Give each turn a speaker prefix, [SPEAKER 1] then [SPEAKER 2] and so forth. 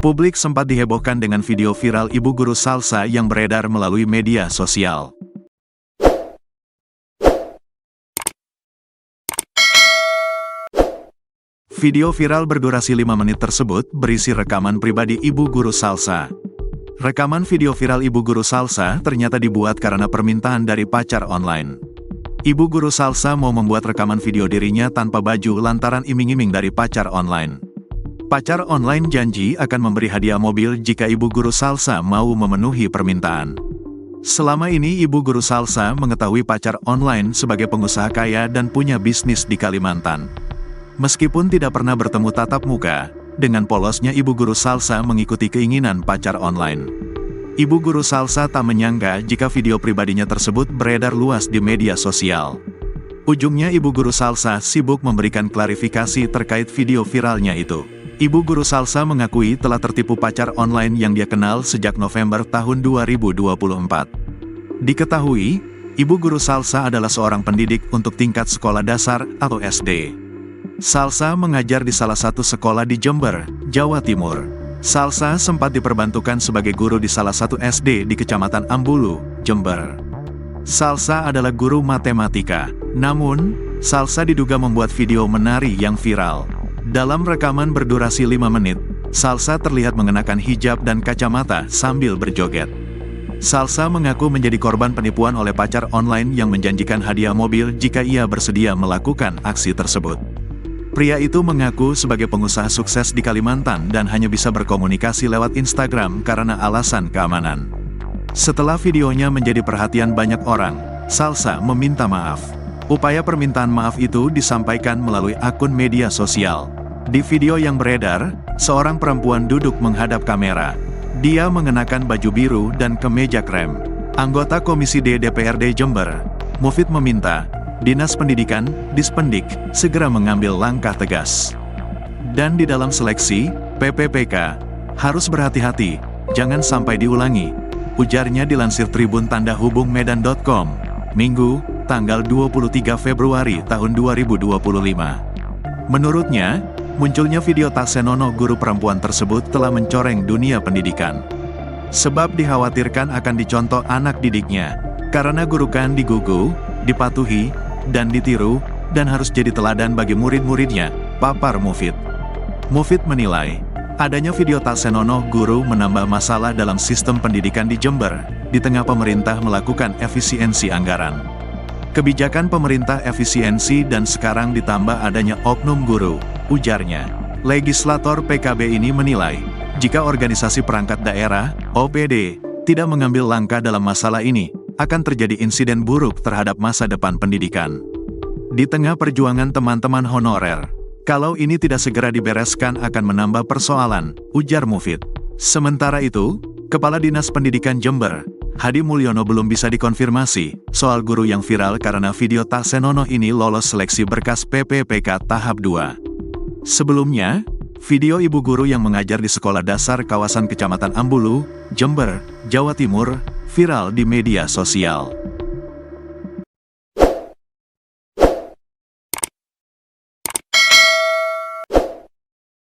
[SPEAKER 1] Publik sempat dihebohkan dengan video viral ibu guru salsa yang beredar melalui media sosial. Video viral berdurasi 5 menit tersebut berisi rekaman pribadi ibu guru salsa. Rekaman video viral ibu guru salsa ternyata dibuat karena permintaan dari pacar online. Ibu guru salsa mau membuat rekaman video dirinya tanpa baju lantaran iming-iming dari pacar online. Pacar online janji akan memberi hadiah mobil jika ibu guru salsa mau memenuhi permintaan. Selama ini ibu guru salsa mengetahui pacar online sebagai pengusaha kaya dan punya bisnis di Kalimantan. Meskipun tidak pernah bertemu tatap muka, dengan polosnya ibu guru salsa mengikuti keinginan pacar online. Ibu guru salsa tak menyangka jika video pribadinya tersebut beredar luas di media sosial. Ujungnya ibu guru salsa sibuk memberikan klarifikasi terkait video viralnya itu. Ibu guru salsa mengakui telah tertipu pacar online yang dia kenal sejak November tahun 2024. Diketahui, ibu guru salsa adalah seorang pendidik untuk tingkat sekolah dasar atau SD. Salsa mengajar di salah satu sekolah di Jember, Jawa Timur. Salsa sempat diperbantukan sebagai guru di salah satu SD di Kecamatan Ambulu, Jember. Salsa adalah guru matematika, namun, Salsa diduga membuat video menari yang viral. Dalam rekaman berdurasi 5 menit, Salsa terlihat mengenakan hijab dan kacamata sambil berjoget. Salsa mengaku menjadi korban penipuan oleh pacar online yang menjanjikan hadiah mobil jika ia bersedia melakukan aksi tersebut. Pria itu mengaku sebagai pengusaha sukses di Kalimantan dan hanya bisa berkomunikasi lewat Instagram karena alasan keamanan. Setelah videonya menjadi perhatian banyak orang, Salsa meminta maaf. Upaya permintaan maaf itu disampaikan melalui akun media sosial. Di video yang beredar, seorang perempuan duduk menghadap kamera. Dia mengenakan baju biru dan kemeja krem. Anggota Komisi D DPRD Jember, Mufid meminta, Dinas Pendidikan, Dispendik, segera mengambil langkah tegas. Dan di dalam seleksi, PPPK, harus berhati-hati, jangan sampai diulangi. Ujarnya dilansir Tribun Tanda Hubung Medan.com, Minggu, tanggal 23 Februari tahun 2025. Menurutnya, munculnya video tak senonoh guru perempuan tersebut telah mencoreng dunia pendidikan. Sebab dikhawatirkan akan dicontoh anak didiknya, karena guru kan digugu, dipatuhi, dan ditiru, dan harus jadi teladan bagi murid-muridnya, papar Mufid. Mufid menilai, adanya video tak senonoh guru menambah masalah dalam sistem pendidikan di Jember, di tengah pemerintah melakukan efisiensi anggaran. Kebijakan pemerintah efisiensi dan sekarang ditambah adanya oknum guru, ujarnya. Legislator PKB ini menilai, jika organisasi perangkat daerah, OPD, tidak mengambil langkah dalam masalah ini, akan terjadi insiden buruk terhadap masa depan pendidikan. Di tengah perjuangan teman-teman honorer, kalau ini tidak segera dibereskan akan menambah persoalan, ujar Mufid. Sementara itu, Kepala Dinas Pendidikan Jember, Hadi Mulyono belum bisa dikonfirmasi soal guru yang viral karena video tak senonoh ini lolos seleksi berkas PPPK tahap 2. Sebelumnya, video ibu guru yang mengajar di sekolah dasar kawasan Kecamatan Ambulu, Jember, Jawa Timur, viral di media sosial.